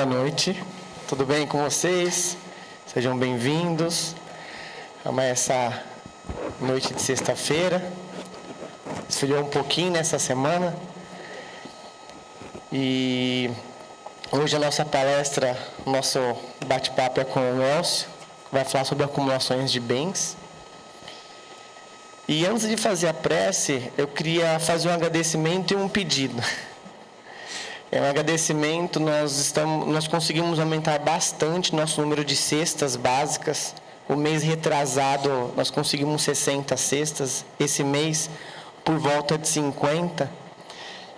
Boa noite, tudo bem com vocês? Sejam bem-vindos a essa noite de sexta-feira. Esfriou um pouquinho nessa semana e hoje a nossa palestra, nosso bate-papo é com o Elcio, que vai falar sobre acumulações de bens. E antes de fazer a prece, eu queria fazer um agradecimento e um pedido. É um agradecimento, nós conseguimos aumentar bastante nosso número de cestas básicas. O mês retrasado, nós conseguimos 60 cestas. Esse mês, por volta de 50.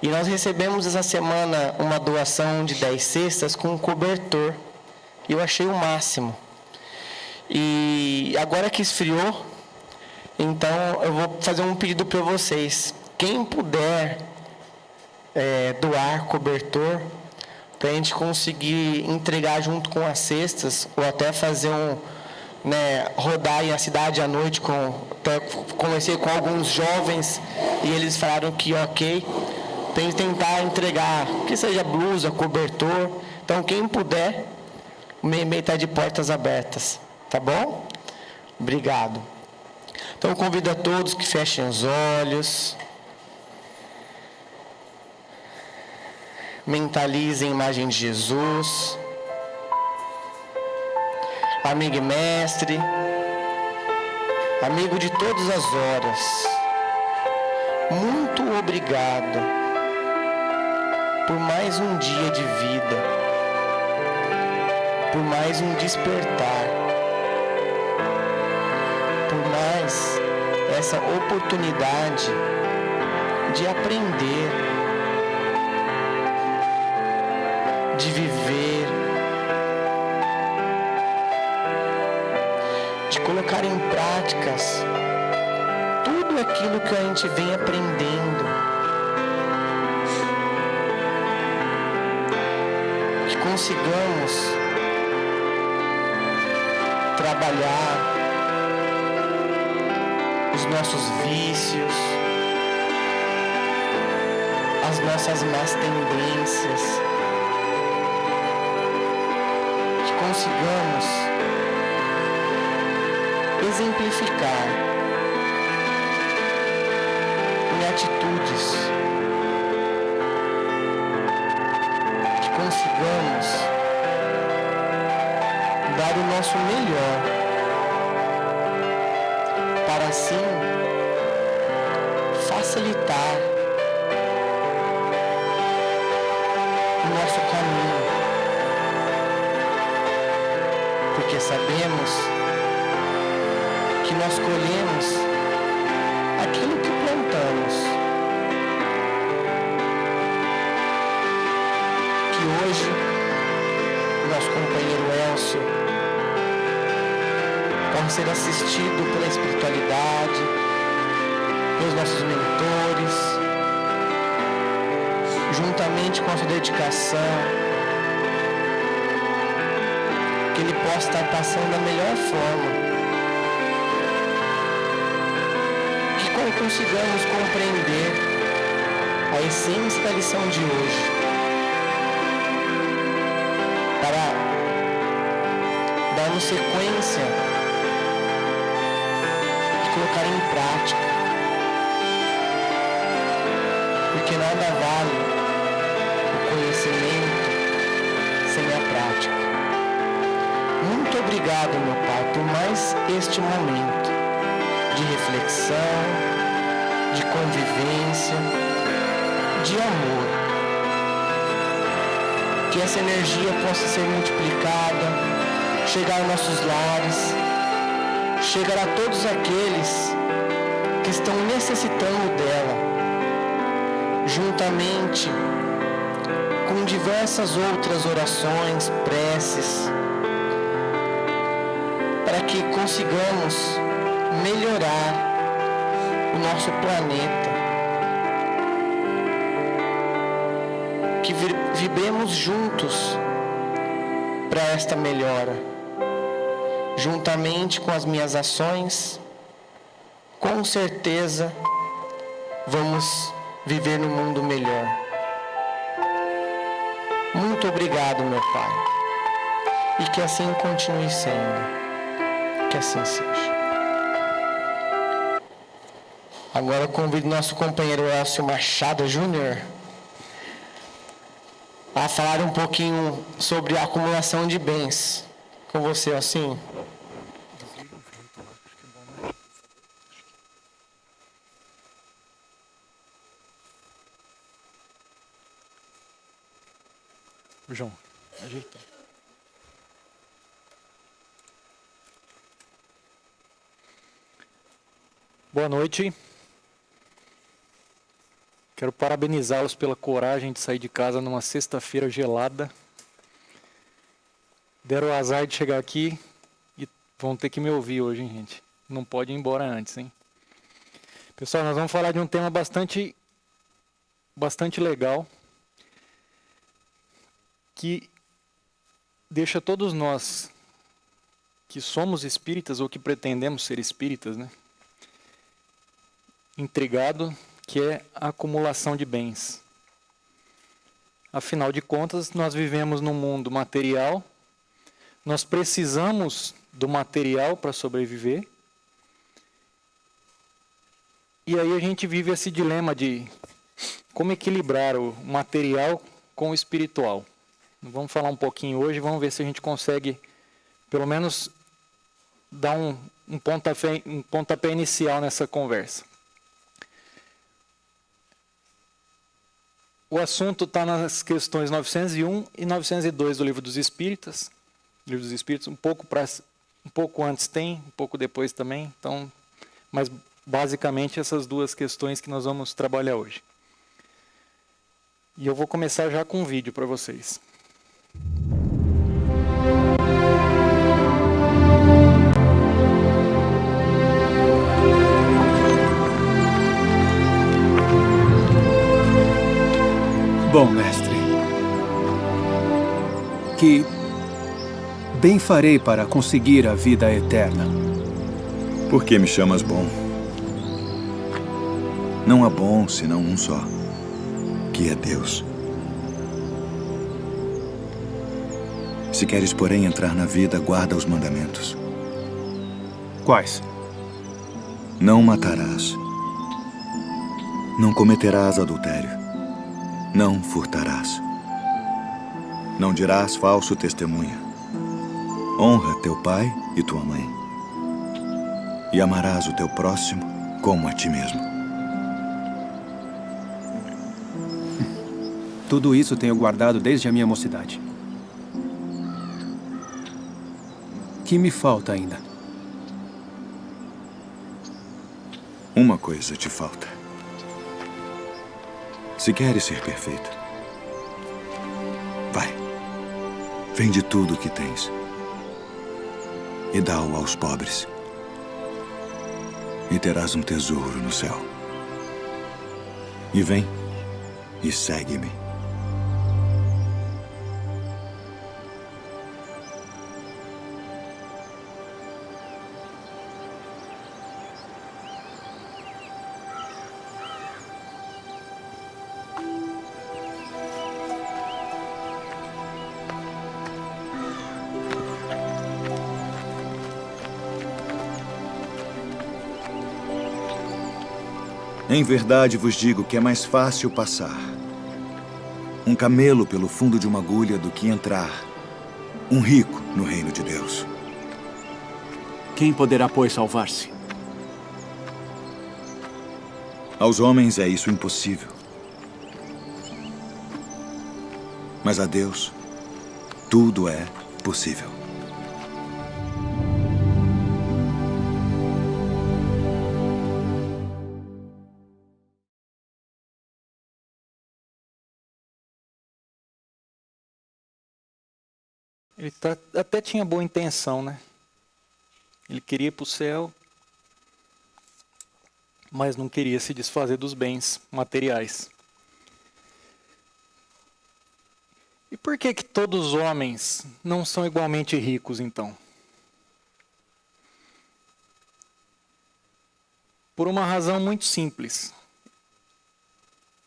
E nós recebemos essa semana uma doação de 10 cestas com um cobertor. E eu achei o máximo. E agora que esfriou, então eu vou fazer um pedido para vocês. Quem puder doar cobertor, para a gente conseguir entregar junto com as cestas, ou até fazer rodar a cidade à noite. Conversei com alguns jovens e eles falaram que ok, tem que tentar entregar, que seja blusa, cobertor. Então quem puder, o MEI está de portas abertas, tá bom? Obrigado. Então eu convido a todos que fechem os olhos, mentalizem a imagem de Jesus, amigo e mestre, amigo de todas as horas, muito obrigado por mais um dia de vida, por mais um despertar, por mais essa oportunidade de aprender, de viver, de colocar em práticas tudo aquilo que a gente vem aprendendo, que consigamos trabalhar os nossos vícios, as nossas más tendências, consigamos exemplificar em atitudes, que consigamos dar o nosso melhor, para assim facilitar o nosso caminho. Porque sabemos que nós colhemos aquilo que plantamos. Que hoje, nosso companheiro Elcio pode ser assistido pela espiritualidade, pelos nossos mentores, juntamente com a sua dedicação, que ele possa estar passando da melhor forma, que consigamos compreender a essência da lição de hoje, para darmos sequência e colocar em prática, porque nada vale o conhecimento sem a prática. Muito obrigado, meu Pai, por mais este momento de reflexão, de convivência, de amor. Que essa energia possa ser multiplicada, chegar aos nossos lares, chegar a todos aqueles que estão necessitando dela, juntamente com diversas outras orações, preces, para que consigamos melhorar o nosso planeta, que vibremos juntos para esta melhora, juntamente com as minhas ações. Com certeza vamos viver num mundo melhor. Muito obrigado, meu Pai. E que assim continue sendo. Que assim seja. Agora eu convido nosso companheiro Elcio Machado Júnior a falar um pouquinho sobre a acumulação de bens. Com você, assim. João, ajeita. Boa noite. Quero parabenizá-los pela coragem de sair de casa numa sexta-feira gelada. Deram o azar de chegar aqui e vão ter que me ouvir hoje, hein, gente? Não pode ir embora antes, hein? Pessoal, nós vamos falar de um tema bastante legal, que deixa todos nós que somos espíritas ou que pretendemos ser espíritas, né, intrigado, que é a acumulação de bens. Afinal de contas, nós vivemos num mundo material, nós precisamos do material para sobreviver, e aí a gente vive esse dilema de como equilibrar o material com o espiritual. Vamos falar um pouquinho hoje, vamos ver se a gente consegue, pelo menos, dar um pontapé inicial nessa conversa. O assunto está nas questões 901 e 902 do Livro dos Espíritas. Livro dos Espíritos, um pouco antes tem, um pouco depois também. Então, mas basicamente essas duas questões que nós vamos trabalhar hoje. E eu vou começar já com um vídeo para vocês. Bom, mestre, que bem farei para conseguir a vida eterna? Por que me chamas bom? Não há bom senão um só, que é Deus. Se queres, porém, entrar na vida, guarda os mandamentos. Quais? Não matarás. Não cometerás adultério. Não furtarás. Não dirás falso testemunho. Honra teu pai e tua mãe. E amarás o teu próximo como a ti mesmo. Tudo isso tenho guardado desde a minha mocidade. Que me falta ainda? Uma coisa te falta. Se queres ser perfeito, vai, vende tudo o que tens e dá-o aos pobres, e terás um tesouro no céu. E vem e segue-me. Em verdade vos digo que é mais fácil passar um camelo pelo fundo de uma agulha do que entrar um rico no reino de Deus. Quem poderá, pois, salvar-se? Aos homens é isso impossível. Mas a Deus, tudo é possível. Ele até tinha boa intenção, né? Ele queria ir para o céu, mas não queria se desfazer dos bens materiais. E por que todos os homens não são igualmente ricos, então? Por uma razão muito simples.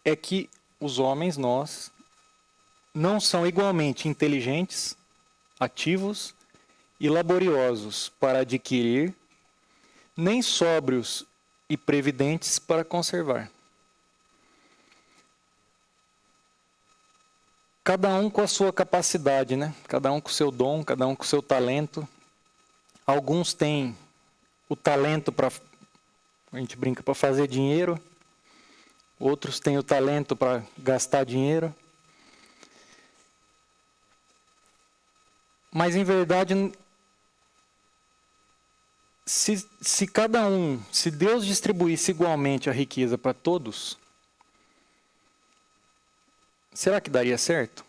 É que os homens, nós, não são igualmente inteligentes, ativos e laboriosos para adquirir, nem sóbrios e previdentes para conservar. Cada um com a sua capacidade, né? Cada um com o seu dom, cada um com o seu talento. Alguns têm o talento para, a gente brinca, para fazer dinheiro. Outros têm o talento para gastar dinheiro. Mas, em verdade, se cada um, se Deus distribuísse igualmente a riqueza para todos, será que daria certo?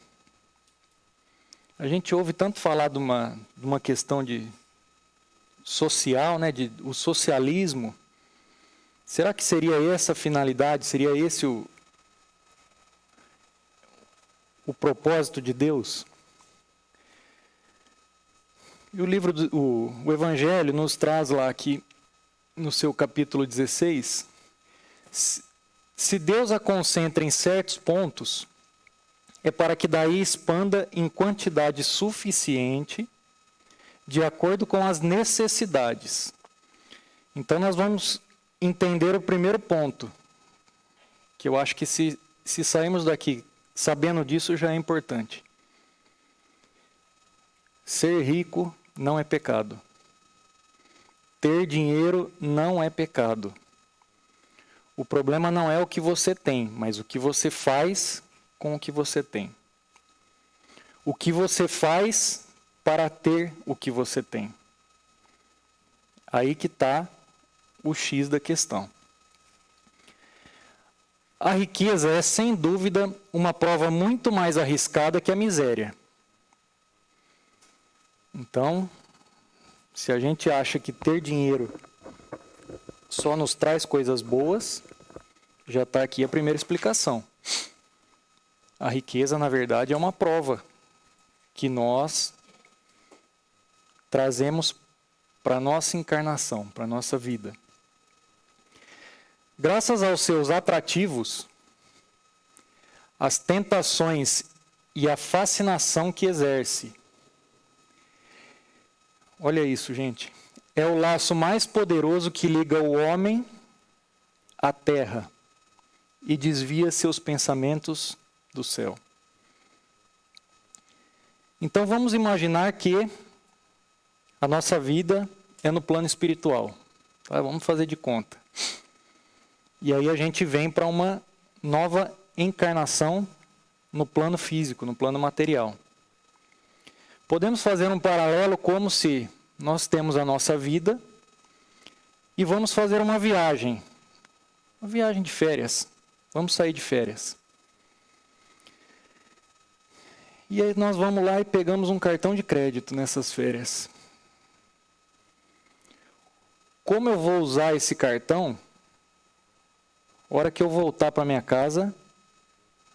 A gente ouve tanto falar de uma questão de social, né, o socialismo. Será que seria essa a finalidade? Seria esse o propósito de Deus? E o Evangelho nos traz lá aqui, no seu capítulo 16, se Deus a concentra em certos pontos, é para que daí expanda em quantidade suficiente, de acordo com as necessidades. Então, nós vamos entender o primeiro ponto, que eu acho que se sairmos daqui sabendo disso, já é importante. Ser rico não é pecado. Ter dinheiro não é pecado. O problema não é o que você tem, mas o que você faz com o que você tem. O que você faz para ter o que você tem. Aí que está o X da questão. A riqueza é, sem dúvida, uma prova muito mais arriscada que a miséria. Então, se a gente acha que ter dinheiro só nos traz coisas boas, já está aqui a primeira explicação. A riqueza, na verdade, é uma prova que nós trazemos para a nossa encarnação, para a nossa vida. Graças aos seus atrativos, as tentações e a fascinação que exerce. Olha isso, gente. É o laço mais poderoso que liga o homem à terra e desvia seus pensamentos do céu. Então vamos imaginar que a nossa vida é no plano espiritual. Tá? Vamos fazer de conta. E aí a gente vem para uma nova encarnação no plano físico, no plano material. Podemos fazer um paralelo como se nós temos a nossa vida e vamos fazer uma viagem de férias. Vamos sair de férias. E aí nós vamos lá e pegamos um cartão de crédito nessas férias. Como eu vou usar esse cartão, a hora que eu voltar para minha casa,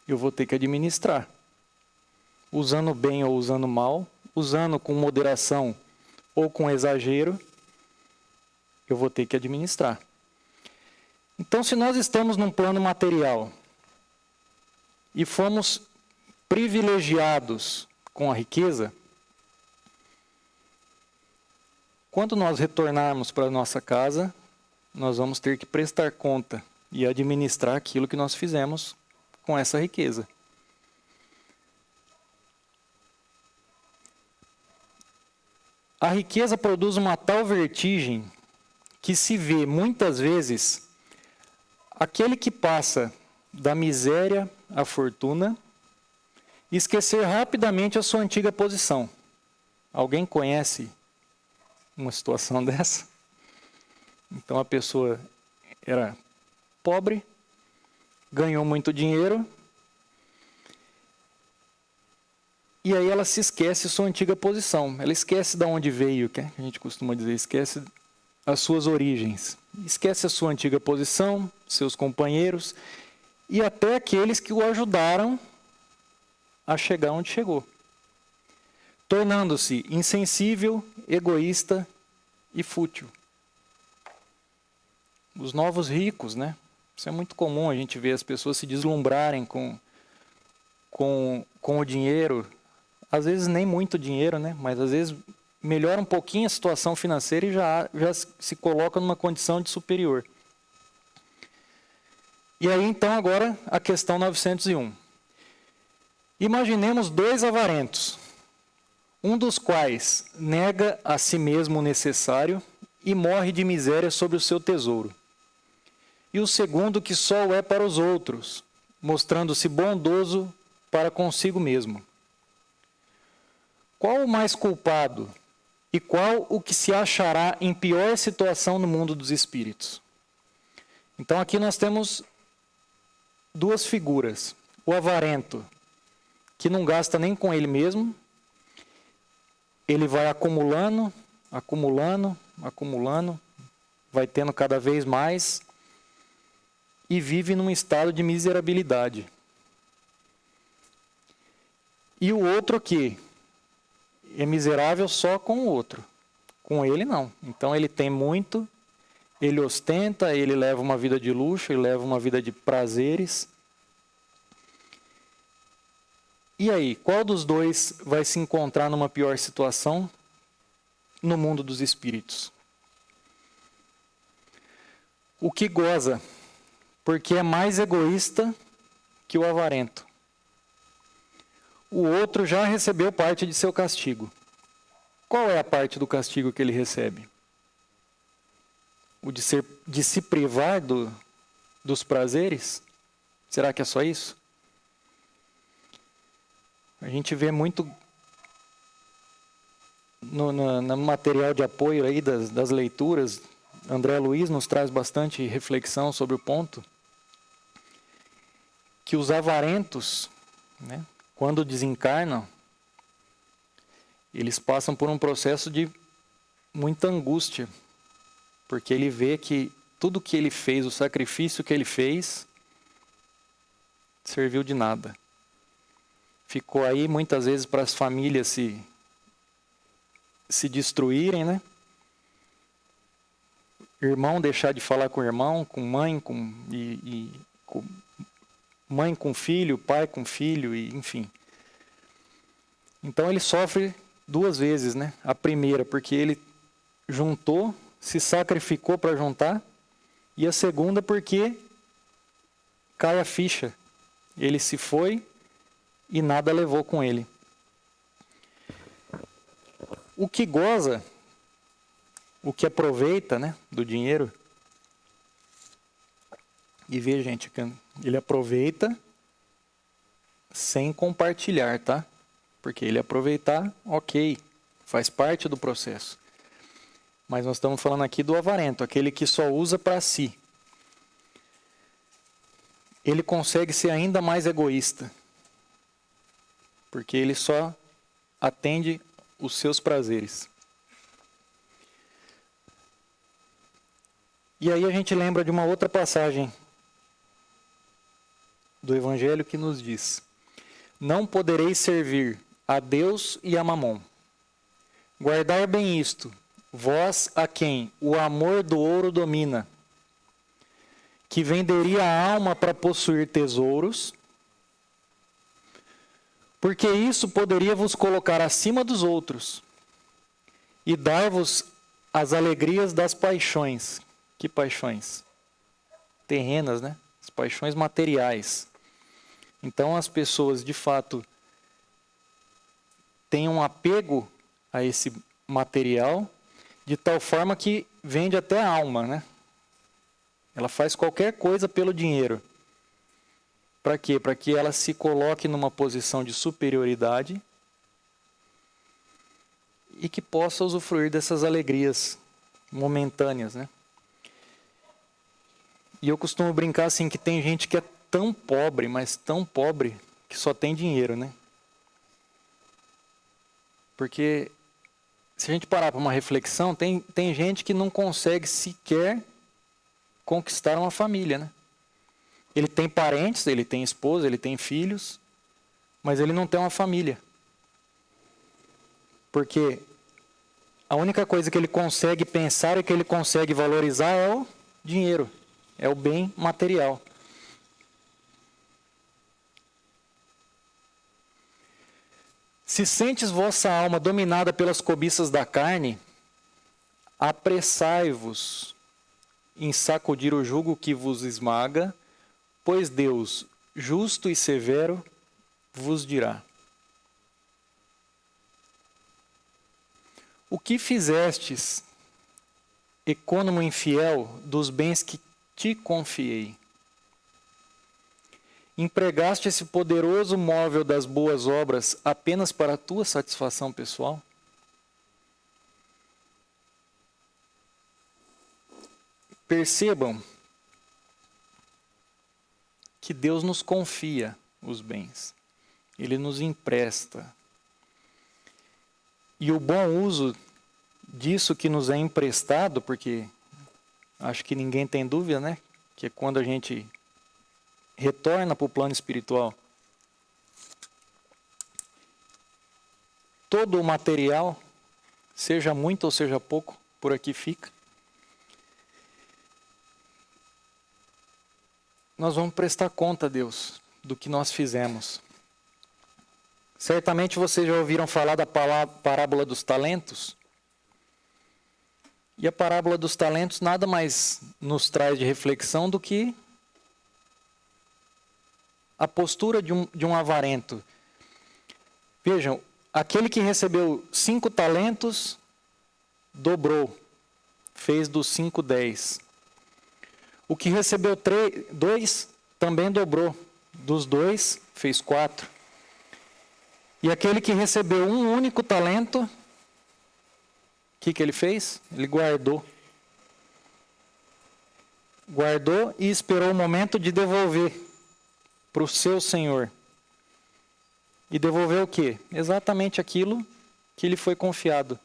eu vou ter que administrar. Usando bem ou usando mal, usando com moderação ou com exagero, eu vou ter que administrar. Então, se nós estamos num plano material e fomos privilegiados com a riqueza, quando nós retornarmos para a nossa casa, nós vamos ter que prestar conta e administrar aquilo que nós fizemos com essa riqueza. A riqueza produz uma tal vertigem que se vê muitas vezes aquele que passa da miséria à fortuna esquecer rapidamente a sua antiga posição. Alguém conhece uma situação dessa? Então a pessoa era pobre, ganhou muito dinheiro, e aí ela se esquece sua antiga posição. Ela esquece de onde veio, que a gente costuma dizer, esquece as suas origens. Esquece a sua antiga posição, seus companheiros, e até aqueles que o ajudaram a chegar onde chegou. Tornando-se insensível, egoísta e fútil. Os novos ricos, né? Isso é muito comum, a gente ver as pessoas se deslumbrarem com com o dinheiro, às vezes nem muito dinheiro, né? Mas às vezes melhora um pouquinho a situação financeira e já se coloca numa condição de superior. E aí, então, agora, a questão 901. Imaginemos 2 avarentos, um dos quais nega a si mesmo o necessário e morre de miséria sobre o seu tesouro. E o segundo que só o é para os outros, mostrando-se bondoso para consigo mesmo. Qual o mais culpado e qual o que se achará em pior situação no mundo dos espíritos? Então aqui nós temos 2 figuras. O avarento, que não gasta nem com ele mesmo, ele vai acumulando, vai tendo cada vez mais e vive num estado de miserabilidade. E o outro que é miserável só com o outro, com ele não. Então ele tem muito, ele ostenta, ele leva uma vida de luxo, ele leva uma vida de prazeres. E aí, qual dos dois vai se encontrar numa pior situação no mundo dos espíritos? O que goza, porque é mais egoísta que o avarento. O outro já recebeu parte de seu castigo. Qual é a parte do castigo que ele recebe? O de se privar dos prazeres? Será que é só isso? A gente vê muito no material de apoio aí das leituras, André Luiz nos traz bastante reflexão sobre o ponto, que os avarentos, né, quando desencarnam, eles passam por um processo de muita angústia, porque ele vê que tudo que ele fez, o sacrifício que ele fez, serviu de nada. Ficou aí muitas vezes para as famílias se destruírem, né? Irmão deixar de falar com o irmão, com mãe, mãe com filho, pai com filho, e enfim. Então ele sofre 2 vezes, né? A primeira, porque ele juntou, se sacrificou para juntar, e a segunda, porque cai a ficha. Ele se foi e nada levou com ele. O que goza, o que aproveita, né, do dinheiro, e vê, gente, que ele aproveita sem compartilhar, tá? Porque ele aproveitar, ok, faz parte do processo. Mas nós estamos falando aqui do avarento, aquele que só usa para si. Ele consegue ser ainda mais egoísta, porque ele só atende os seus prazeres. E aí a gente lembra de uma outra passagem do Evangelho que nos diz: não podereis servir a Deus e a Mamon. Guardar bem isto, vós a quem o amor do ouro domina, que venderia a alma para possuir tesouros, porque isso poderia vos colocar acima dos outros e dar-vos as alegrias das paixões. Que paixões? Terrenas, né? As paixões materiais. Então as pessoas, de fato, têm um apego a esse material, de tal forma que vende até a alma, né? Ela faz qualquer coisa pelo dinheiro. Para quê? Para que ela se coloque numa posição de superioridade e que possa usufruir dessas alegrias momentâneas, né? E eu costumo brincar assim, que tem gente que é tão pobre, mas tão pobre, que só tem dinheiro, né? Porque se a gente parar para uma reflexão, tem gente que não consegue sequer conquistar uma família, né? Ele tem parentes, ele tem esposa, ele tem filhos, mas ele não tem uma família. Porque a única coisa que ele consegue pensar e que ele consegue valorizar é o dinheiro, é o bem material. Se sentes vossa alma dominada pelas cobiças da carne, apressai-vos em sacudir o jugo que vos esmaga, pois Deus, justo e severo, vos dirá: o que fizestes, econômo infiel, dos bens que te confiei? Empregaste esse poderoso móvel das boas obras apenas para a tua satisfação pessoal? Percebam que Deus nos confia os bens. Ele nos empresta. E o bom uso disso que nos é emprestado, porque acho que ninguém tem dúvida, né? Que é quando a gente retorna para o plano espiritual, todo o material, seja muito ou seja pouco, por aqui fica. Nós vamos prestar conta a Deus do que nós fizemos. Certamente vocês já ouviram falar da parábola dos talentos. E a parábola dos talentos nada mais nos traz de reflexão do que a postura de um avarento. Vejam, aquele que recebeu 5 talentos, dobrou, fez dos 5, 10. O que recebeu 2, também dobrou, dos 2, fez 4. E aquele que recebeu um único talento, o que ele fez? Ele guardou. Guardou e esperou o momento de devolver para o seu Senhor. E devolveu o quê? Exatamente aquilo que lhe foi confiado.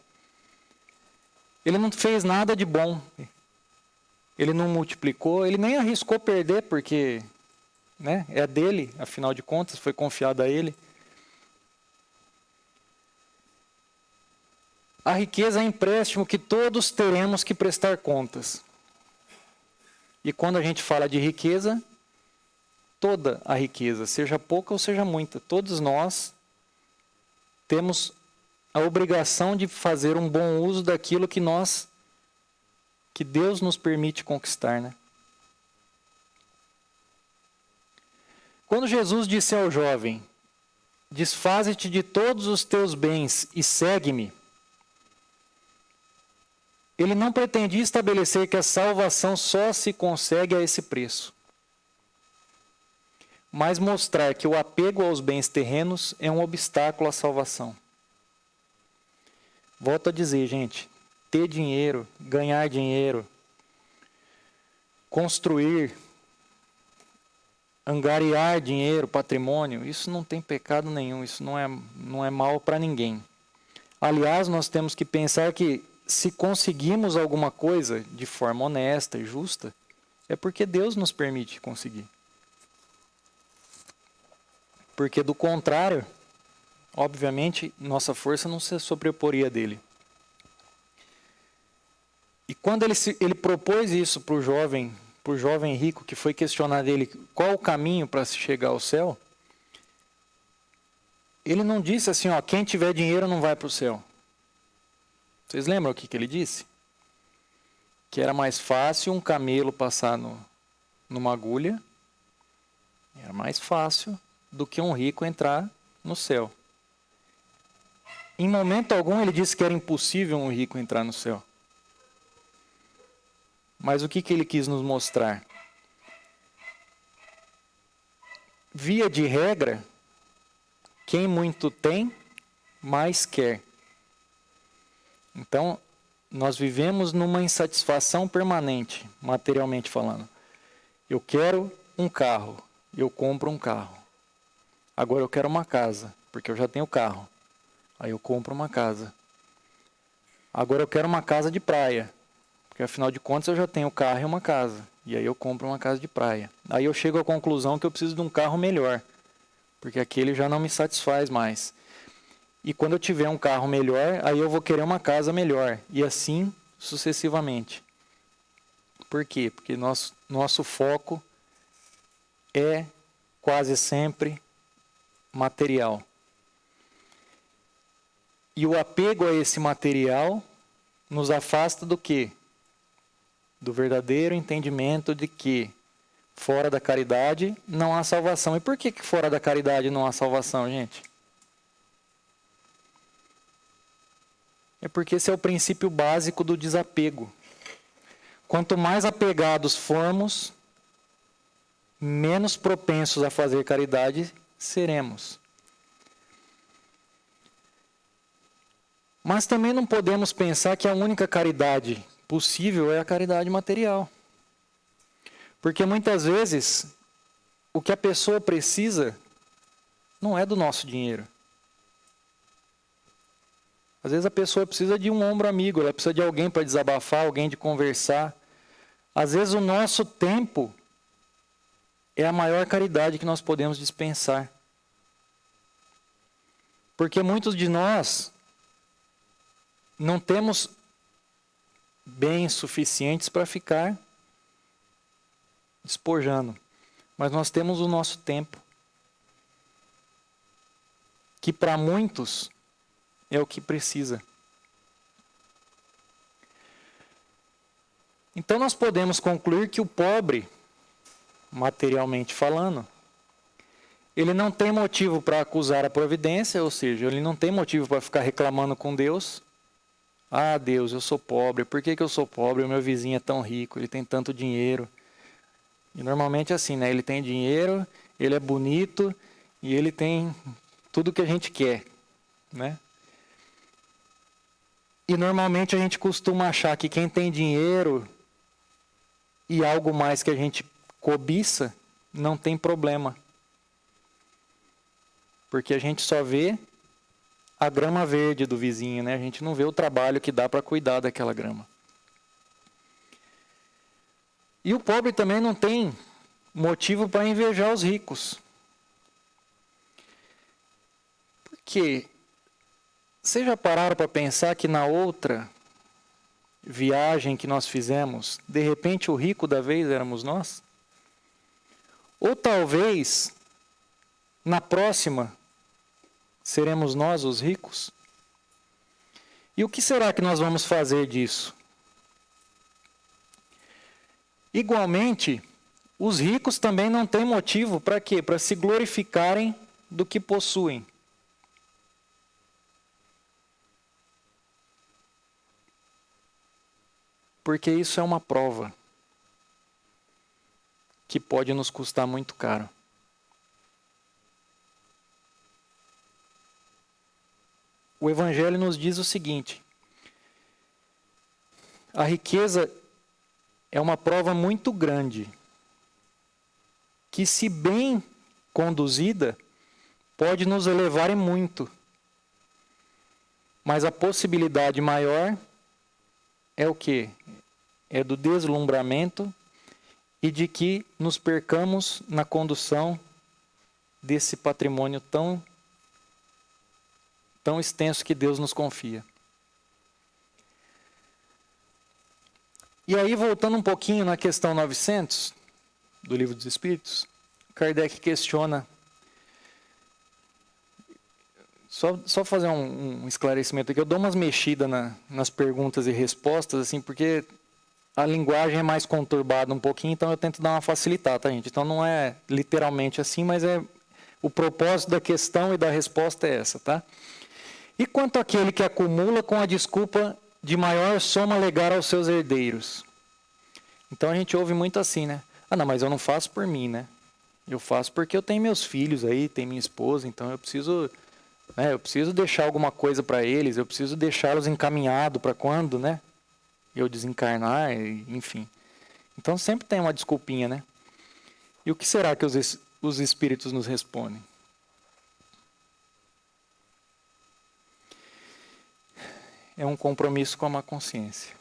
Ele não fez nada de bom. Ele não multiplicou, ele nem arriscou perder, porque né, é dele, afinal de contas, foi confiado a ele. A riqueza é empréstimo que todos teremos que prestar contas. E quando a gente fala de riqueza, toda a riqueza, seja pouca ou seja muita, todos nós temos a obrigação de fazer um bom uso daquilo que Deus nos permite conquistar, né? Quando Jesus disse ao jovem: desfaze-te de todos os teus bens e segue-me, ele não pretendia estabelecer que a salvação só se consegue a esse preço, mas mostrar que o apego aos bens terrenos é um obstáculo à salvação. Volto a dizer, gente, ter dinheiro, ganhar dinheiro, construir, angariar dinheiro, patrimônio, isso não tem pecado nenhum, isso não é mal para ninguém. Aliás, nós temos que pensar que se conseguimos alguma coisa de forma honesta e justa, é porque Deus nos permite conseguir. Porque do contrário, obviamente, nossa força não se sobreporia dele. E quando ele propôs isso para o jovem rico, que foi questionar dele qual o caminho para se chegar ao céu, ele não disse assim, ó, quem tiver dinheiro não vai para o céu. Vocês lembram o que ele disse? Que era mais fácil um camelo passar numa agulha, era mais fácil do que um rico entrar no céu. Em momento algum ele disse que era impossível um rico entrar no céu. Mas o que ele quis nos mostrar? Via de regra, quem muito tem, mais quer. Então, nós vivemos numa insatisfação permanente, materialmente falando. Eu quero um carro, eu compro um carro. Agora eu quero uma casa, porque eu já tenho carro. Aí eu compro uma casa. Agora eu quero uma casa de praia, porque afinal de contas eu já tenho carro e uma casa. E aí eu compro uma casa de praia. Aí eu chego à conclusão que eu preciso de um carro melhor, porque aquele já não me satisfaz mais. E quando eu tiver um carro melhor, aí eu vou querer uma casa melhor. E assim sucessivamente. Por quê? Porque nosso foco é quase sempre material. E o apego a esse material nos afasta do quê? Do verdadeiro entendimento de que fora da caridade não há salvação. E por que fora da caridade não há salvação, gente? É porque esse é o princípio básico do desapego. Quanto mais apegados formos, menos propensos a fazer caridade seremos. Mas também não podemos pensar que a única caridade possível é a caridade material. Porque muitas vezes o que a pessoa precisa não é do nosso dinheiro. Às vezes a pessoa precisa de um ombro amigo, ela precisa de alguém para desabafar, alguém de conversar. Às vezes o nosso tempo é a maior caridade que nós podemos dispensar. Porque muitos de nós não temos bens suficientes para ficar despojando. Mas nós temos o nosso tempo, que para muitos é o que precisa. Então nós podemos concluir que o pobre, materialmente falando, ele não tem motivo para acusar a providência, ou seja, ele não tem motivo para ficar reclamando com Deus. Ah, Deus, eu sou pobre. Por que eu sou pobre? O meu vizinho é tão rico, ele tem tanto dinheiro. E normalmente é assim, né? Ele tem dinheiro, ele é bonito e ele tem tudo que a gente quer, né? E normalmente a gente costuma achar que quem tem dinheiro e algo mais que a gente cobiça, não tem problema. Porque a gente só vê a grama verde do vizinho, né? A gente não vê o trabalho que dá para cuidar daquela grama. E o pobre também não tem motivo para invejar os ricos. Por quê? Vocês já pararam para pensar que na outra viagem que nós fizemos, de repente o rico da vez éramos nós? Ou talvez, na próxima, seremos nós os ricos? E o que será que nós vamos fazer disso? Igualmente, os ricos também não têm motivo para quê? Para se glorificarem do que possuem. Porque isso é uma prova que pode nos custar muito caro. O Evangelho nos diz o seguinte: a riqueza é uma prova muito grande, que se bem conduzida, pode nos elevar em muito. Mas a possibilidade maior é o quê? É do deslumbramento e de que nos percamos na condução desse patrimônio tão extenso que Deus nos confia. E aí, voltando um pouquinho na questão 900 do Livro dos Espíritos, Kardec questiona, só fazer um esclarecimento aqui, eu dou umas mexidas nas perguntas e respostas, assim, porque a linguagem é mais conturbada um pouquinho, então eu tento dar uma facilitada, tá, gente? Então não é literalmente assim, mas o propósito da questão e da resposta é essa, tá? E quanto àquele que acumula com a desculpa de maior soma legar aos seus herdeiros? Então a gente ouve muito assim, né? Ah, não, mas eu não faço por mim, né? Eu faço porque eu tenho meus filhos aí, tenho minha esposa, então eu preciso deixar alguma coisa para eles, eu preciso deixá-los encaminhados para quando, né? Eu desencarnar, enfim. Então sempre tem uma desculpinha, né? E o que será que os espíritos nos respondem? É um compromisso com a má consciência.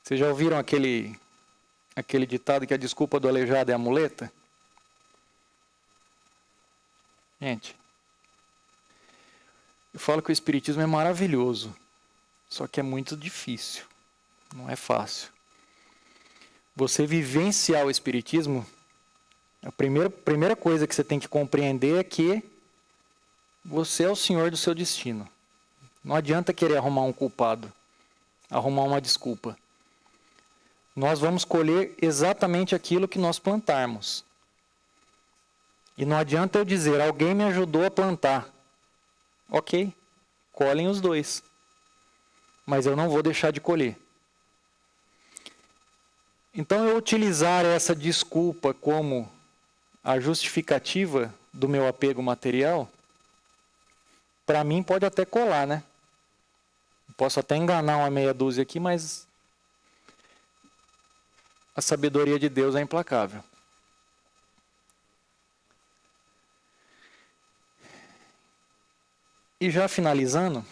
Vocês já ouviram aquele ditado que a desculpa do aleijado é a muleta? Gente, eu falo que o Espiritismo é maravilhoso, só que é muito difícil, não é fácil. Você vivenciar o Espiritismo, a primeira coisa que você tem que compreender é que Você é o senhor do seu destino. Não adianta querer arrumar um culpado, arrumar uma desculpa. Nós vamos colher exatamente aquilo que nós plantarmos. E não adianta eu dizer, alguém me ajudou a plantar. Ok, colhem os dois. Mas eu não vou deixar de colher. Então, eu utilizar essa desculpa como a justificativa do meu apego material, para mim pode até colar, né? Posso até enganar uma meia dúzia aqui, mas a sabedoria de Deus é implacável. E já finalizando,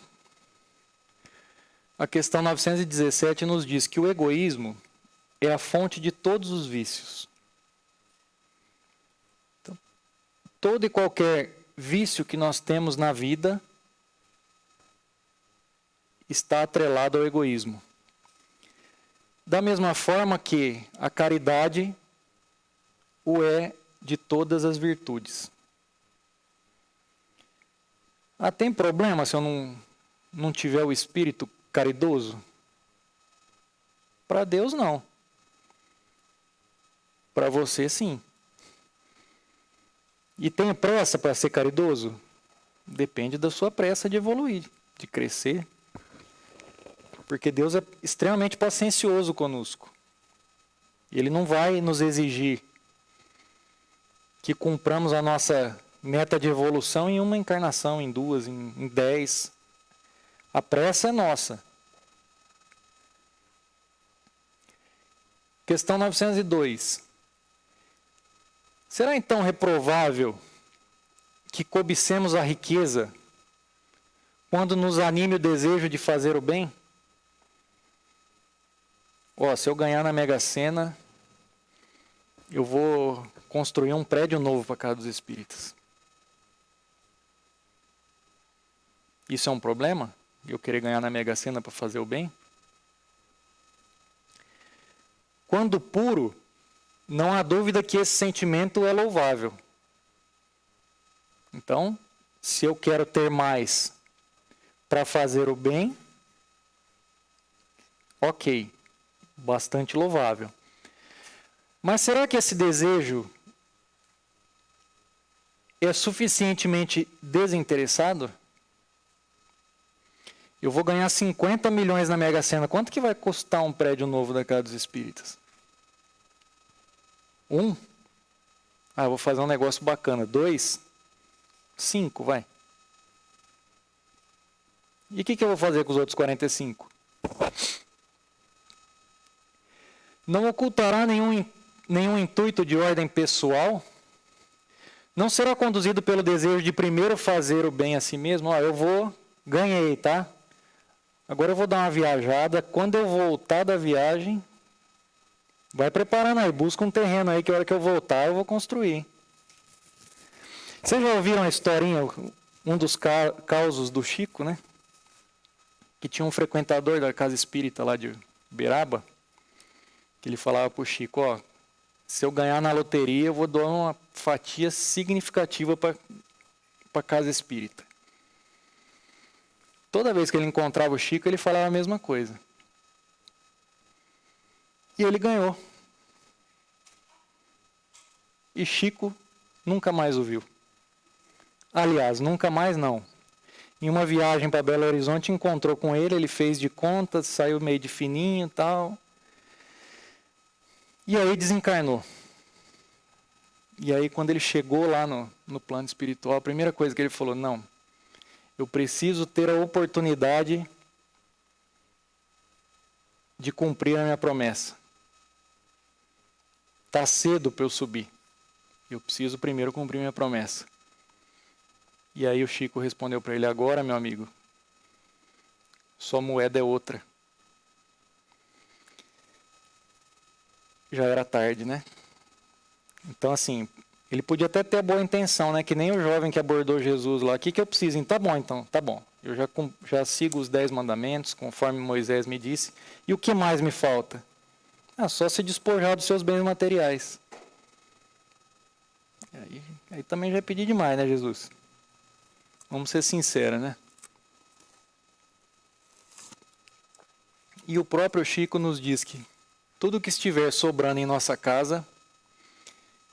a questão 917 nos diz que o egoísmo é a fonte de todos os vícios. Então, todo e qualquer vício que nós temos na vida está atrelado ao egoísmo. Da mesma forma que a caridade o é de todas as virtudes. Tem problema se eu não tiver o espírito caridoso? Para Deus, não. Para você, sim. E tem pressa para ser caridoso? Depende da sua pressa de evoluir, de crescer. Porque Deus é extremamente paciencioso conosco. Ele não vai nos exigir que cumpramos a nossa meta de evolução em uma encarnação, em duas, em 10. A pressa é nossa. Questão 902. Será então reprovável que cobicemos a riqueza quando nos anime o desejo de fazer o bem? Se eu ganhar na Mega Sena, eu vou construir um prédio novo para a Casa dos Espíritas. Isso é um problema? Eu querer ganhar na Mega Sena para fazer o bem? Quando puro, não há dúvida que esse sentimento é louvável. Então, se eu quero ter mais para fazer o bem, ok, bastante louvável. Mas será que esse desejo é suficientemente desinteressado? Eu vou ganhar 50 milhões na Mega Sena. Quanto que vai custar um prédio novo da Casa dos Espíritas? 1? Eu vou fazer um negócio bacana. 2? 5, vai. E o que eu vou fazer com os outros 45? Não ocultará nenhum intuito de ordem pessoal? Não será conduzido pelo desejo de primeiro fazer o bem a si mesmo? Ganhei, tá? Agora eu vou dar uma viajada. Quando eu voltar da viagem, vai preparando aí, busca um terreno aí que a hora que eu voltar eu vou construir. Vocês já ouviram a historinha, um dos causos do Chico, né? Que tinha um frequentador da casa espírita lá de Uberaba, que ele falava para o Chico, se eu ganhar na loteria, eu vou dar uma fatia significativa para a casa espírita. Toda vez que ele encontrava o Chico, ele falava a mesma coisa. E ele ganhou. E Chico nunca mais o viu. Aliás, nunca mais não. Em uma viagem para Belo Horizonte, encontrou com ele, ele fez de conta, saiu meio de fininho e tal. E aí desencarnou. E aí quando ele chegou lá no plano espiritual, a primeira coisa que ele falou, não, eu preciso ter a oportunidade de cumprir a minha promessa. Está cedo para eu subir. Eu preciso primeiro cumprir minha promessa. E aí o Chico respondeu para ele, agora, meu amigo, sua moeda é outra. Já era tarde, né? Então, assim, ele podia até ter a boa intenção, né? Que nem o jovem que abordou Jesus lá. O que eu preciso? Tá bom, então. Tá bom. Eu já sigo os 10 mandamentos, conforme Moisés me disse. E o que mais me falta? Só se despojar dos seus bens materiais. Aí também já pedi demais, né, Jesus? Vamos ser sinceros, né? E o próprio Chico nos diz que tudo que estiver sobrando em nossa casa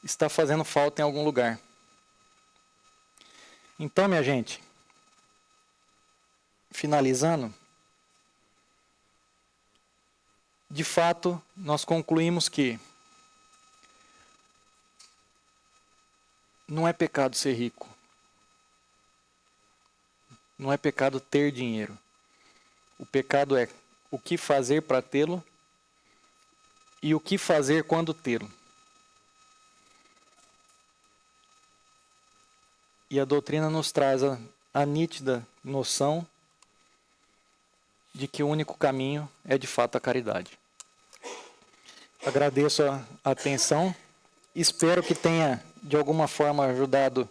está fazendo falta em algum lugar. Então, minha gente, finalizando, de fato, nós concluímos que não é pecado ser rico. Não é pecado ter dinheiro. O pecado é o que fazer para tê-lo e o que fazer quando tê-lo. E a doutrina nos traz a nítida noção de que o único caminho é de fato a caridade. Agradeço a atenção, espero que tenha de alguma forma ajudado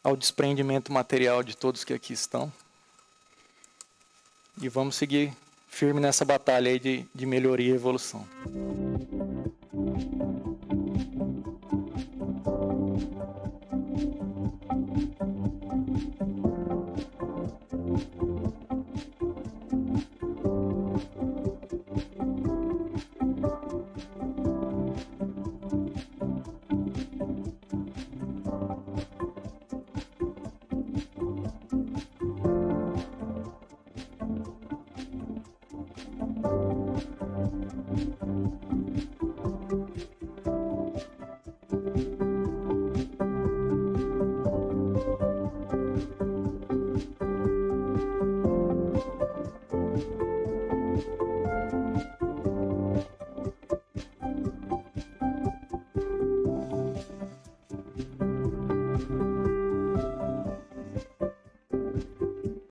ao desprendimento material de todos que aqui estão. E vamos seguir firme nessa batalha aí de melhoria e evolução.